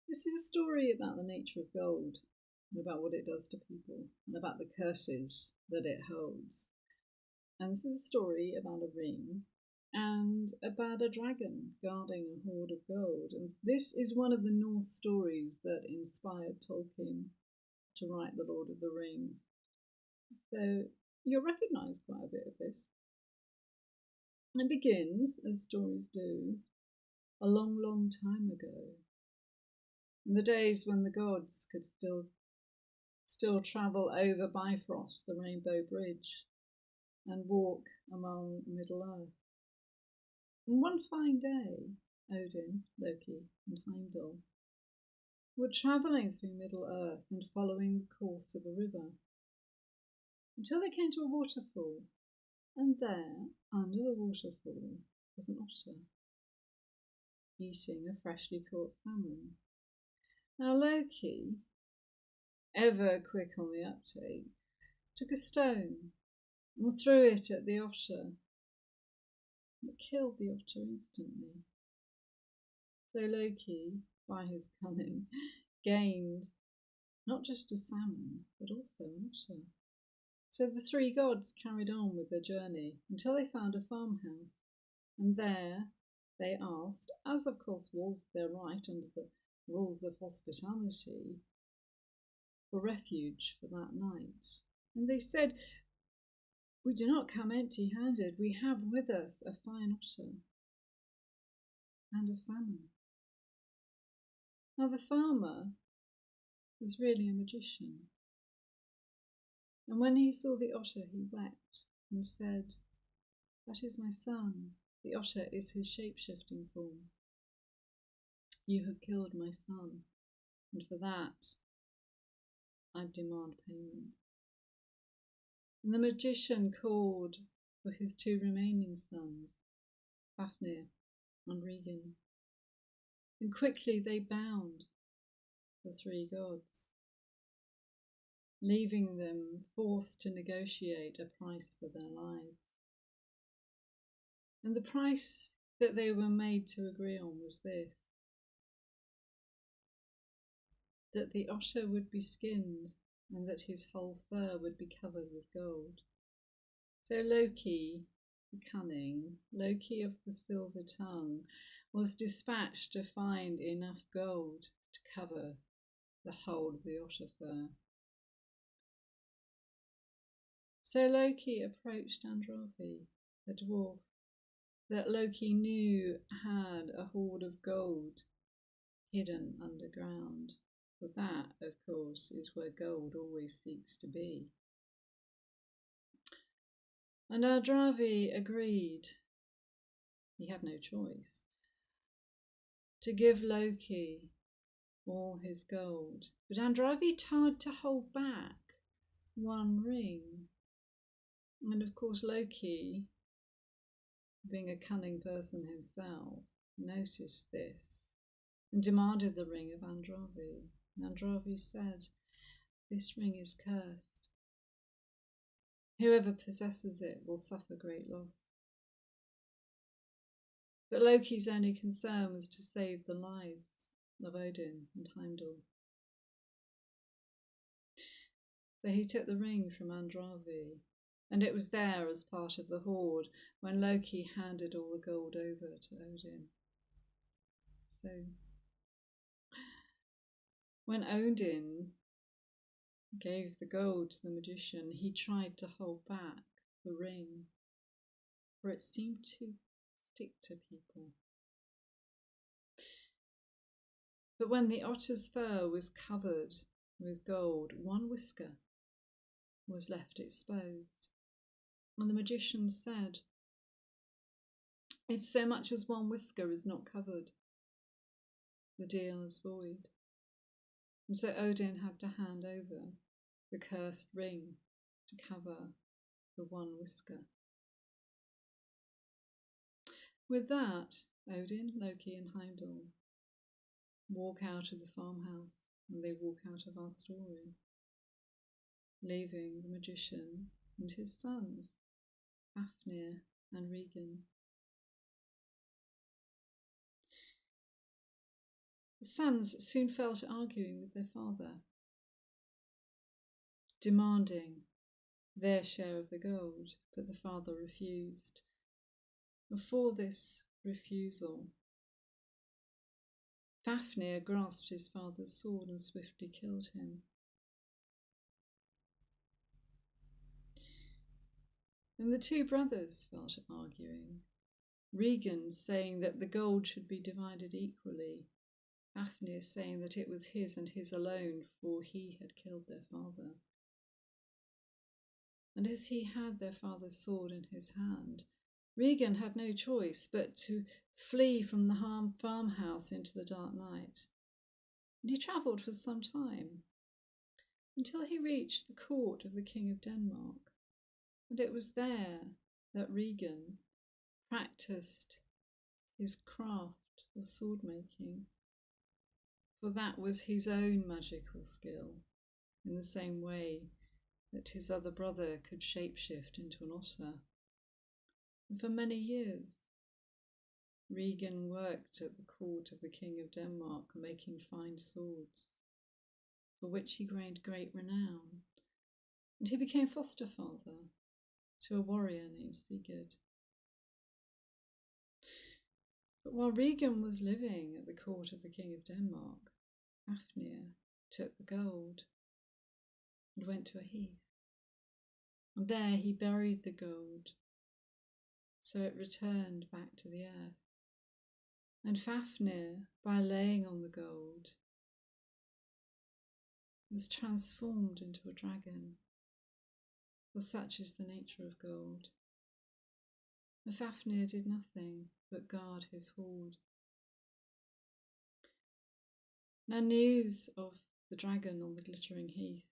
This is a story about the nature of gold, and about what it does to people, and about the curses that it holds. And this is a story about a ring and about a dragon guarding a hoard of gold. And this is one of the Norse stories that inspired Tolkien to write The Lord of the Rings. So you'll recognise quite a bit of this. It begins, as stories do, a long, long time ago, in the days when the gods could still travel over Bifrost, the Rainbow Bridge, and walk among Middle-earth. And one fine day, Odin, Loki, and Heimdall were travelling through Middle-earth and following the course of a river, until they came to a waterfall, and there, under the waterfall, was an otter, eating a freshly caught salmon. Now Loki, ever quick on the uptake, took a stone and threw it at the otter. It killed the otter instantly. So Loki, by his cunning, gained not just a salmon, but also an otter. So the three gods carried on with their journey until they found a farmhouse, and there they asked, as of course was their right under the rules of hospitality, for refuge for that night. And they said, "We do not come empty-handed. We have with us a fine otter and a salmon." Now the farmer was really a magician, and when he saw the otter he wept and said, "That is my son. The otter is his shape-shifting form. You have killed my son, and for that I demand payment." And the magician called for his two remaining sons, Fafnir and Regan, and quickly they bound the three gods, leaving them forced to negotiate a price for their lives. And the price that they were made to agree on was this: that the otter would be skinned and that his whole fur would be covered with gold. So Loki, the cunning, Loki of the silver tongue, was dispatched to find enough gold to cover the whole of the otter fur. So Loki approached Androvi, a dwarf that Loki knew had a hoard of gold hidden underground. For that, of course, is where gold always seeks to be. And Androvi agreed, he had no choice, to give Loki all his gold. But Androvi tried to hold back one ring. And of course Loki, being a cunning person himself, noticed this and demanded the ring of Androvi. And Androvi said, "This ring is cursed. Whoever possesses it will suffer great loss." But Loki's only concern was to save the lives of Odin and Heimdall. So he took the ring from Androvi, and it was there as part of the hoard when Loki handed all the gold over to Odin. So when Odin gave the gold to the magician, he tried to hold back the ring, for it seemed to stick to people. But when the otter's fur was covered with gold, one whisker was left exposed. And the magician said, "If so much as one whisker is not covered, the deal is void." And so Odin had to hand over the cursed ring to cover the one whisker. With that, Odin, Loki and Heimdall walk out of the farmhouse, and they walk out of our story, leaving the magician and his sons, Fafnir and Regan. sons soon fell to arguing with their father, demanding their share of the gold, but the father refused. And for this refusal, Fafnir grasped his father's sword and swiftly killed him. And the two brothers fell to arguing, Regan saying that the gold should be divided equally, Fafnir saying that it was his and his alone, for he had killed their father. And as he had their father's sword in his hand, Regan had no choice but to flee from the farmhouse into the dark night. And he travelled for some time, until he reached the court of the King of Denmark. And it was there that Regan practiced his craft of sword making, for that was his own magical skill, in the same way that his other brother could shapeshift into an otter. And for many years, Regan worked at the court of the King of Denmark, making fine swords, for which he gained great renown, and he became foster father to a warrior named Sigurd. But while Regan was living at the court of the King of Denmark, Fafnir took the gold and went to a heath. And there he buried the gold, so it returned back to the earth. And Fafnir, by laying on the gold, was transformed into a dragon, for such is the nature of gold. And Fafnir did nothing but guard his hoard. Now news of the dragon on the glittering heath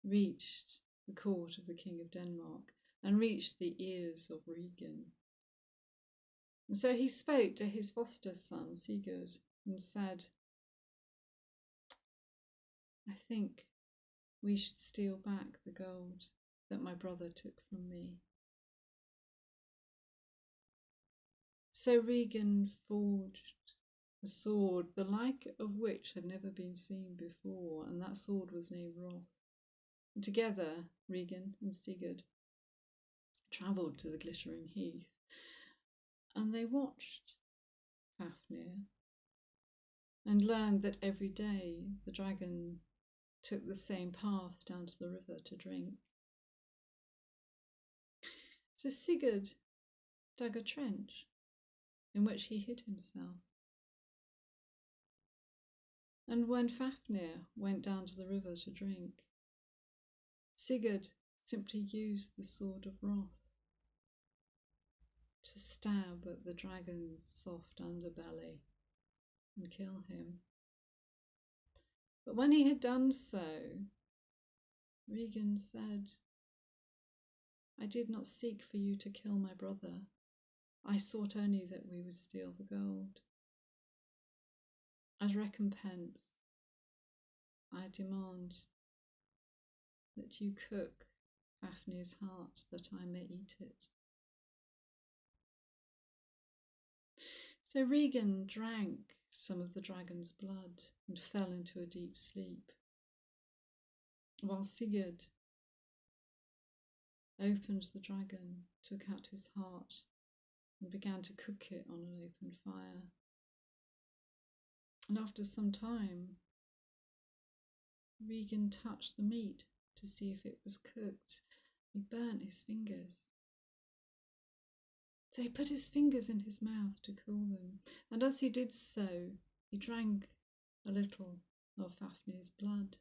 reached the court of the King of Denmark and reached the ears of Regan. And so he spoke to his foster son Sigurd and said, I think we should steal back the gold that my brother took from me. So Regan forged a sword, the like of which had never been seen before, and that sword was named Wrath. And together, Regan and Sigurd travelled to the glittering heath, and they watched Fafnir and learned that every day the dragon took the same path down to the river to drink. So Sigurd dug a trench in which he hid himself. And when Fafnir went down to the river to drink, Sigurd simply used the sword of Wrath to stab at the dragon's soft underbelly and kill him. But when he had done so, Regan said, I did not seek for you to kill my brother. I sought only that we would steal the gold. As recompense, I demand that you cook Fafnir's heart that I may eat it. So Regan drank some of the dragon's blood and fell into a deep sleep, while Sigurd opened the dragon, took out his heart, and began to cook it on an open fire. And after some time, Regan touched the meat to see if it was cooked. He burnt his fingers. So he put his fingers in his mouth to cool them, and as he did so, he drank a little of Fafnir's blood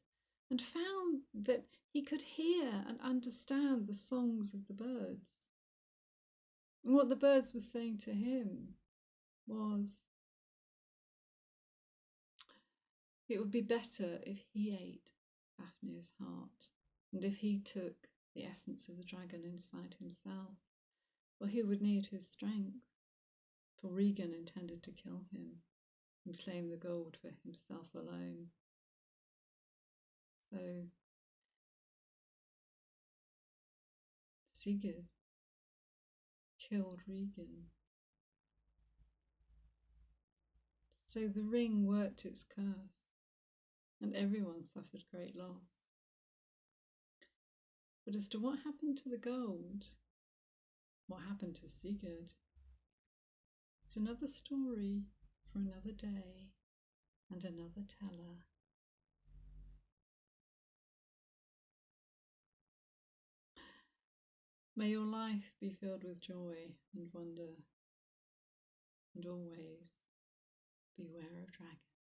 and found that he could hear and understand the songs of the birds. And what the birds were saying to him was, it would be better if he ate Fafnir's heart, and if he took the essence of the dragon inside himself, for he would need his strength, for Regan intended to kill him and claim the gold for himself alone. So Sigurd killed Regan So the ring worked its curse, and everyone suffered great loss. But as to what happened to the gold, what happened to Sigurd, it's another story for another day and another teller. May your life be filled with joy and wonder, and always beware of dragons.